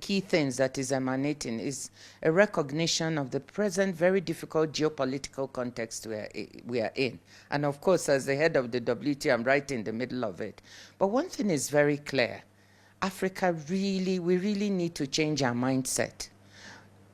key things that is emanating is a recognition of the present very difficult geopolitical context we are in. And of course, as the head of the WTO, I'm right in the middle of it. But one thing is very clear. Africa we really need to change our mindset.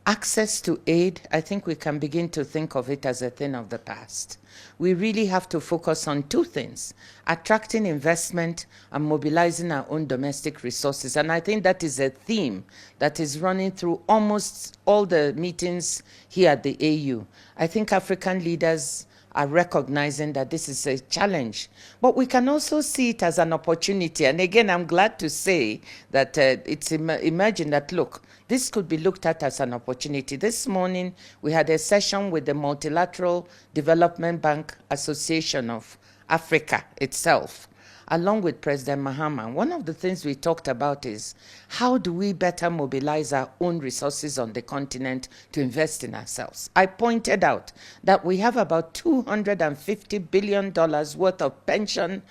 Access to aid, I think we can begin to think of it as a thing of the past. We really have to focus on two things: attracting investment and mobilizing our own domestic resources. And I think that is a theme that is running through almost all the meetings here at the AU. I think African leaders are recognizing that this is a challenge. But we can also see it as an opportunity. And again, I'm glad to say that it's emerging that, look, this could be looked at as an opportunity. This morning, we had a session with the Multilateral Development Bank Association of Africa itself, along with President Mahama. One of the things we talked about is how do we better mobilize our own resources on the continent to invest in ourselves. I pointed out that we have about $250 billion worth of pension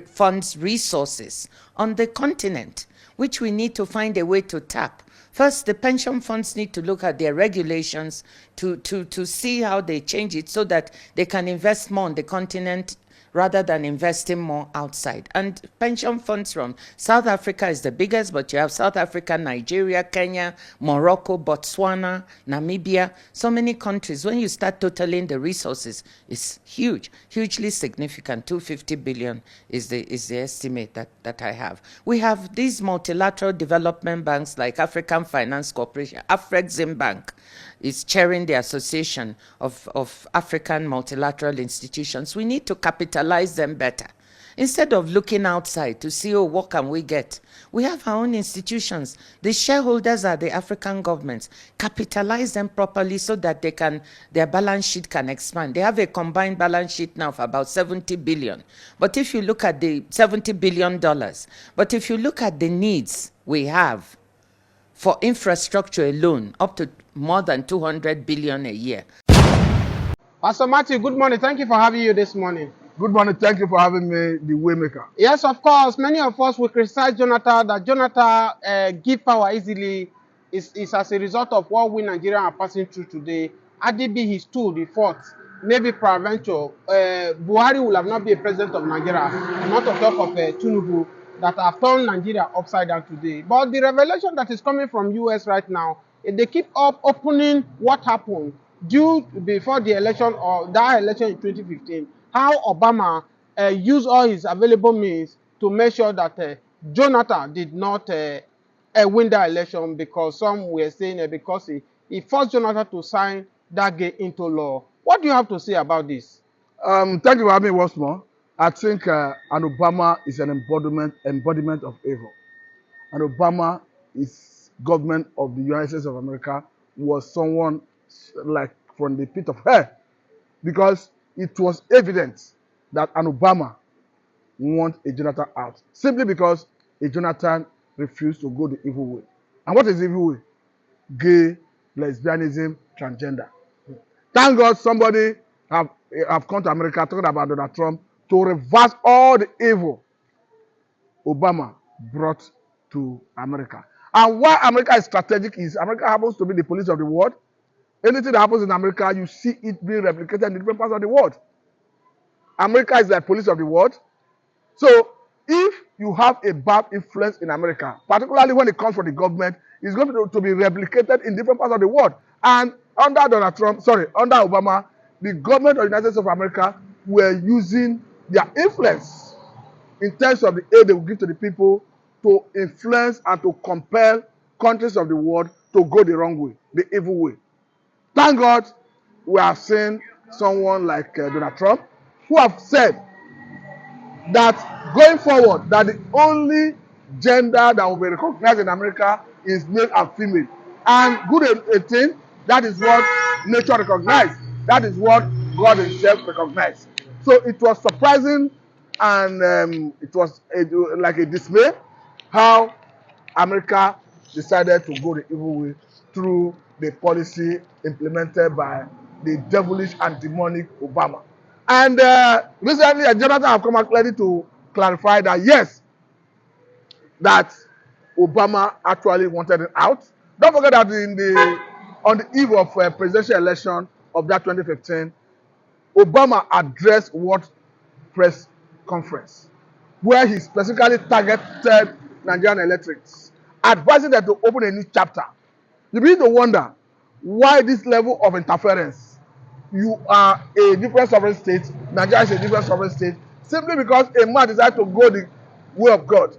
funds resources on the continent, which we need to find a way to tap. First, the pension funds need to look at their regulations to see how they change it so that they can invest more on the continent rather than investing more outside. And pension funds from South Africa is the biggest, but you have South Africa, Nigeria, Kenya, Morocco, Botswana, Namibia, so many countries. When you start totaling the resources, it's huge, hugely significant. 250 billion is the estimate that I have. We have these multilateral development banks like African Finance Corporation, Afrexim Bank is chairing the Association of African Multilateral Institutions. We need to capitalize them better. Instead of looking outside to see, oh, what can we get? We have our own institutions. The shareholders are the African governments. Capitalize them properly so that their balance sheet can expand. They have a combined balance sheet now of about 70 billion. But if you look at the $70 billion, but if you look at the needs we have for infrastructure alone, up to more than 200 billion a year. Pastor Matthew, good morning. Thank you for having you this morning. Good morning. Thank you for having me, the Waymaker. Yes, of course. Many of us will criticize Jonathan, that Jonathan give power easily is as a result of what we Nigerians are passing through today. ADB, his tool, the fourth, maybe peradventure, Buhari will have not been a president of Nigeria, not to talk of Tinubu, that have turned Nigeria upside down today. But the revelation that is coming from US right now, they keep up opening what happened before the election or that election in 2015, how Obama used all his available means to make sure that Jonathan did not win that election, because some were saying because he forced Jonathan to sign that gate into law. What do you have to say about this? Thank you for having me once more. I think an Obama is an embodiment of evil. And Obama is government of the United States of America was someone like from the pit of hell, because it was evident that an Obama wants a Jonathan out, simply because a Jonathan refused to go the evil way. And what is the evil way? Gay, lesbianism, transgender. Thank God somebody have come to America talking about Donald Trump to reverse all the evil Obama brought to America. And why America is strategic is America happens to be the police of the world. Anything that happens in America, you see it being replicated in different parts of the world. America is the police of the world. So if you have a bad influence in America, particularly when it comes from the government, it's going to be replicated in different parts of the world. And under under Obama, the government of the United States of America were using their influence in terms of the aid they will give to the people to influence and to compel countries of the world to go the wrong way, the evil way. Thank God we have seen someone like Donald Trump, who have said that going forward, that the only gender that will be recognized in America is male and female. And good thing, that is what nature recognized. That is what God himself recognized. So it was surprising, and it was like a dismay how America decided to go the evil way through the policy implemented by the devilish and demonic Obama. And recently, Jonathan have come out clearly to clarify that yes, that Obama actually wanted it out. Don't forget that on the eve of presidential election of that 2015, Obama addressed World Press Conference, where he specifically targeted Nigerian electorates, advising them to open a new chapter. You begin to wonder why this level of interference. You are a different sovereign state, Nigeria is a different sovereign state, simply because a man decided to go the way of God.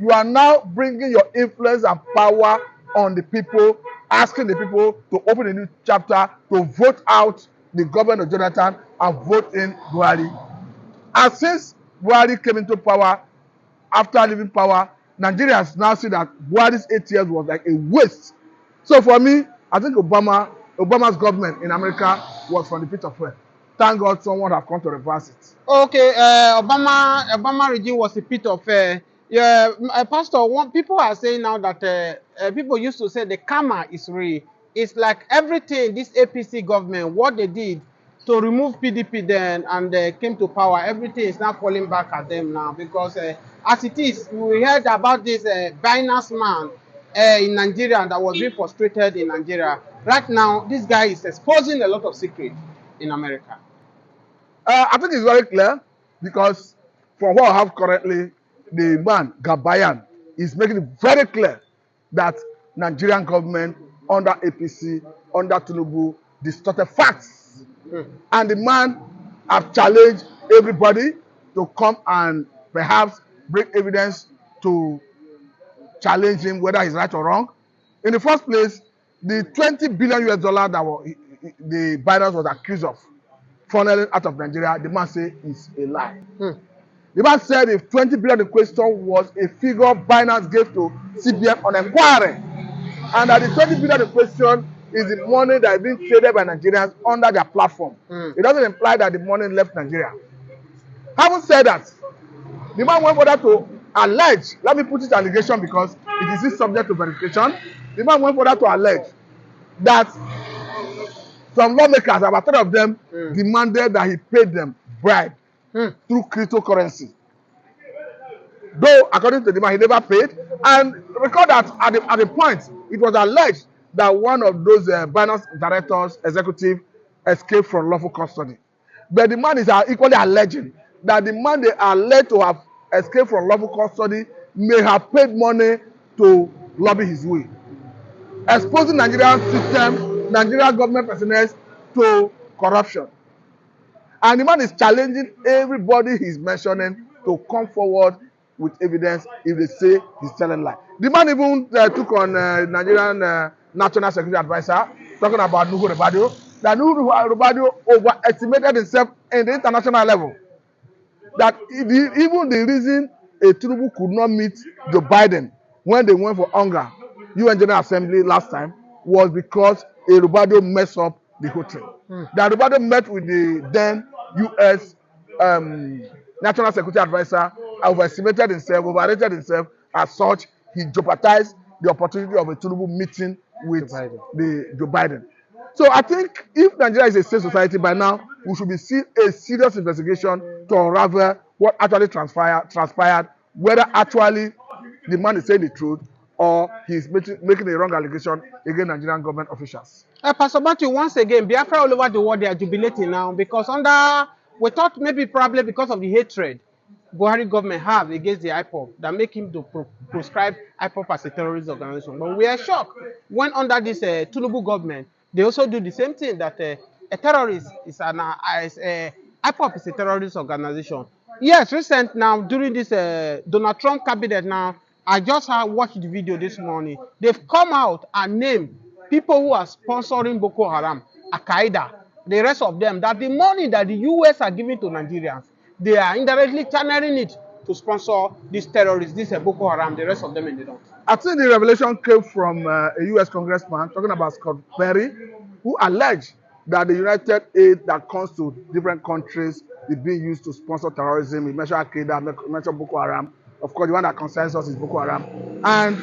You are now bringing your influence and power on the people, asking the people to open a new chapter, to vote out the government of Jonathan and vote in Buhari. And since Buhari came into power, after leaving power, Nigerians now see that Buhari's 8 years was like a waste. So for me, I think Obama's government in America was from the pit of hell. Thank God someone has come to reverse it. Okay, Obama regime was a pit of yeah, Pastor. People are saying now that people used to say the karma is real. It's like everything this APC government, what they did to remove PDP then and came to power, everything is now falling back at them now because as it is, we heard about this Binance man in Nigeria that was being frustrated in Nigeria. Right now, this guy is exposing a lot of secrets in America. I think it's very clear because from what I have currently, the man, Gabayan, is making it very clear that Nigerian government under APC, under Tinubu, distorted facts. And the man have challenged everybody to come and perhaps bring evidence to challenge him whether he's right or wrong. In the first place, the 20 billion US dollar that the Binance was accused of funneling out of Nigeria, the man said is a lie. The man said if 20 billion in question was a figure Binance gave to CBN on inquiry, and that the 20 billion in question is the money that is being traded by Nigerians under their platform. It doesn't imply that the money left Nigeria. Having said that, the man went further to allege, let me put it allegation because it is subject to verification. The man went further to allege that some lawmakers, about 3 of them, demanded that he paid them bribe through cryptocurrency. Though, according to the man, he never paid. And recall that at the point, it was alleged that one of those Binance directors, executive, escaped from lawful custody. But the man is equally alleging that the man they are alleged to have escaped from lawful custody may have paid money to lobby his way, exposing Nigerian system, Nigerian government personnel to corruption. And the man is challenging everybody he's mentioning to come forward with evidence if they say he's telling lie. The man even took on Nigerian National Security Advisor, talking about Nuhu Ribadu, that Nuhu Ribadu overestimated himself in the international level. That even the reason Tinubu could not meet Joe Biden when they went for hunger, UN General Assembly last time, was because Ribadu messed up the whole thing. That Ribadu met with the then US National Security Advisor, overestimated himself, overrated himself. As such, he jeopardized the opportunity of a Tinubu meeting with Joe Biden. So I think if Nigeria is a state society by now, we should be seeing a serious investigation to unravel what actually transpired, whether actually the man is saying the truth or he's making a wrong allegation against Nigerian government officials. Pastor Matthew, once again, Biafra all over the world, they are jubilating now because we thought maybe probably because of the hatred Buhari government have against the IPOB that make him to proscribe IPOB as a terrorist organization. But we are shocked when under this Tinubu government, they also do the same thing that a terrorist is IPOB is a terrorist organization. Yes, recent now during this Donald Trump cabinet now, I just watched the video this morning. They've come out and named people who are sponsoring Boko Haram, Al-Qaeda, the rest of them, that the money that the US are giving to Nigerians, they are indirectly channeling it to sponsor these terrorists, this Boko Haram, the rest of them in the north. I think the revelation came from a US congressman talking about Scott Perry, who alleged that the United aid that comes to different countries is being used to sponsor terrorism. He mentioned Al-Qaeda, he mentioned Boko Haram. Of course, the one that concerns us is Boko Haram. And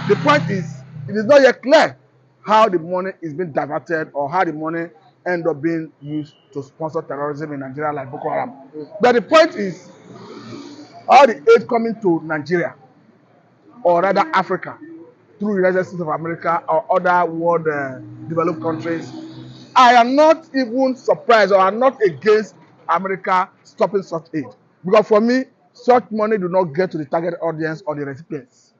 the point is, it is not yet clear how the money is being diverted or how the money end up being used to sponsor terrorism in Nigeria like Boko Haram. But the point is, all the aid coming to Nigeria or rather Africa, through the United States of America or other world developed countries. I am not even surprised or I'm not against America stopping such aid. Because for me, such money do not get to the target audience or the recipients.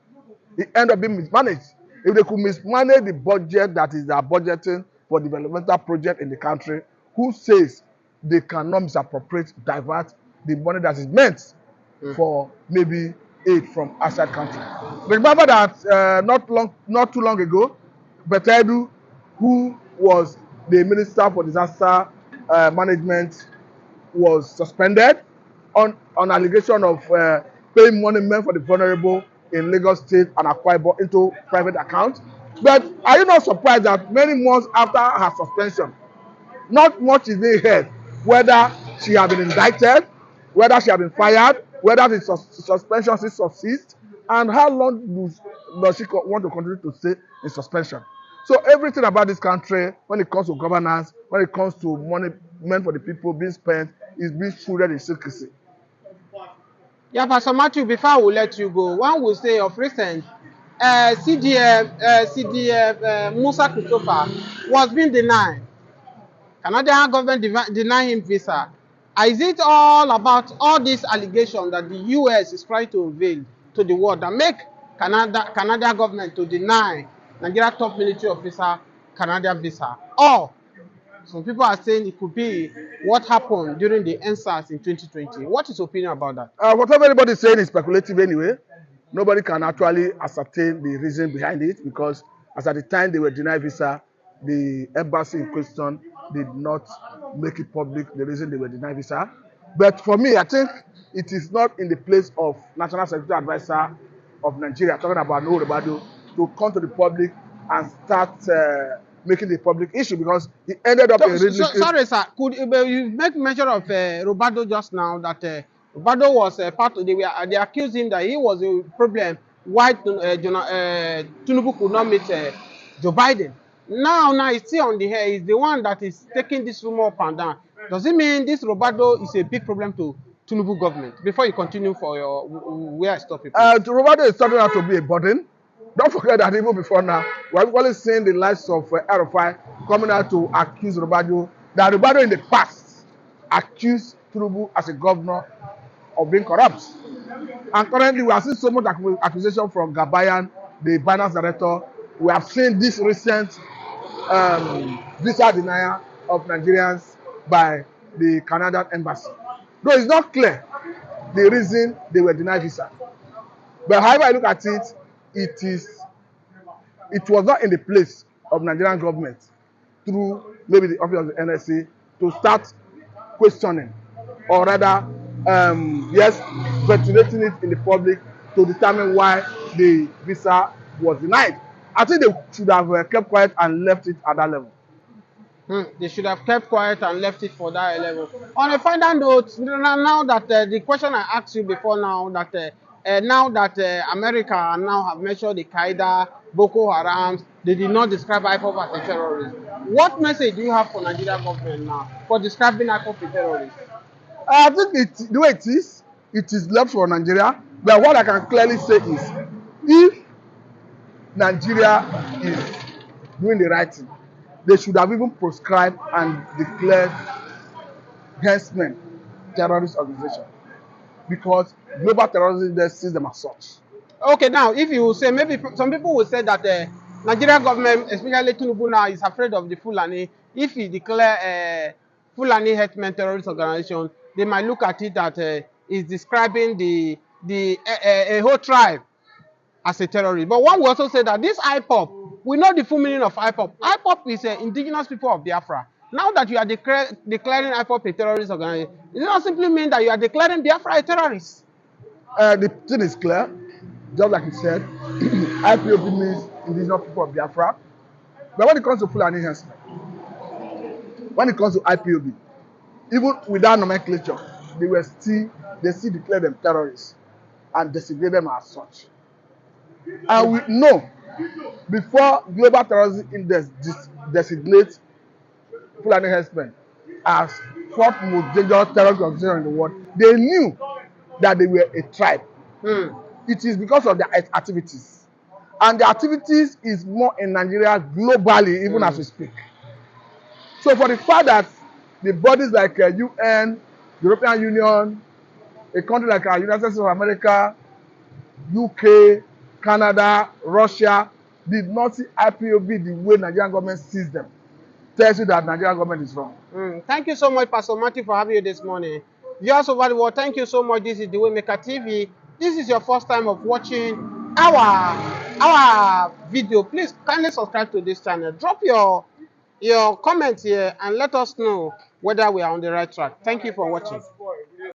It ends up being mismanaged. If they could mismanage the budget that is their budgeting for developmental project in the country, who says they cannot misappropriate, divert the money that is meant for maybe aid from outside country? Remember that not too long ago, Betedu, who was the Minister for Disaster Management, was suspended on allegation of paying money meant for the vulnerable in Lagos State and Akwa Ibom into private accounts. But are you not surprised that many months after her suspension, not much is being heard whether she has been indicted, whether she has been fired, whether the suspension is subsist, and how long does she want to continue to stay in suspension? So everything about this country, when it comes to governance, when it comes to money meant for the people being spent, is being shrouded in secrecy. Yeah, Pastor Matthew, before I will let you go, one will say of recent, CDF Musa Christopher was being denied. Canadian government deny him visa. Is it all about all these allegations that the US is trying to unveil to the world that make Canadian government to deny Nigeria top military officer Canadian visa? Or some people are saying it could be what happened during the NSAS in 2020. What is your opinion about that? Whatever everybody is saying is speculative anyway. Nobody can actually ascertain the reason behind it because as at the time they were denied visa, the embassy in question did not make it public the reason they were denied visa. But for me, I think it is not in the place of National Security Advisor of Nigeria, talking about no Robado, to come to the public and start making the public issue because it ended up in sorry, sir. Could you make mention of Robado just now that Robado was part of they accused him that he was a problem why Tinubu could not meet Joe Biden. Now it's still on the air. He's the one that is taking this rumor up and down. Does it mean this Robado is a big problem to Tinubu government? Before you continue for your where I stop you. Robado is starting out to be a burden. Don't forget that even before now, we're always seeing the likes of RFI coming out to accuse Robado, that Robado in the past accused Tinubu as a governor of being corrupt. And currently, we are seeing so much accusation from Gabayan, the finance director. We have seen this recent visa denial of Nigerians by the Canadian embassy. Though it's not clear the reason they were denied visa. But however I look at it, it was not in the place of Nigerian government through maybe the office of the NSA to start questioning or rather speculating it in the public to determine why the visa was denied. I think they should have kept quiet and left it at that level. They should have kept quiet and left it for that level. On a final note, now that the question I asked you before now that America now have measured the Qaeda, Boko Haram, they did not describe IPOB as a terrorist. What message do you have for Nigerian government now for describing IPOB a terrorist? I think the way it is left for Nigeria. But what I can clearly say is, if Nigeria is doing the right thing, they should have even proscribed and declared herdsmen terrorist organization because global terrorism sees them as such. Okay, now if you say maybe some people will say that Nigerian government, especially Tinubu now, is afraid of the Fulani. If he declare Fulani herdsmen terrorist organization, they might look at it that is describing a whole tribe as a terrorist. But one will also say that this IPOB, we know the full meaning of IPOB. IPOB is indigenous people of Biafra. Now that you are declaring IPOB a terrorist organization, it does not simply mean that you are declaring Biafra a terrorist. The thing is clear, just like you said, IPOB means indigenous people of Biafra. But when it comes to Fulani herdsmen, when it comes to IPOB, even without nomenclature, they still declare them terrorists and designate them as such. And we know before Global Terrorism Index designates Fulani herdsmen as fourth most dangerous terrorist organization in the world, they knew that they were a tribe. it is because of their activities. And the activities is more in Nigeria globally, even as we speak. So for the fact that the bodies like UN, European Union, a country like United States of America, UK, Canada, Russia, did not see IPOB the way Nigerian government sees them, tells you that Nigerian government is wrong. Thank you so much, Pastor Martin, for having you this morning. Viewers over the world, thank you so much. This is the Waymaker TV. This is your first time of watching our video. Please kindly subscribe to this channel. Drop your comments here and let us know whether we are on the right track. Thank you for watching.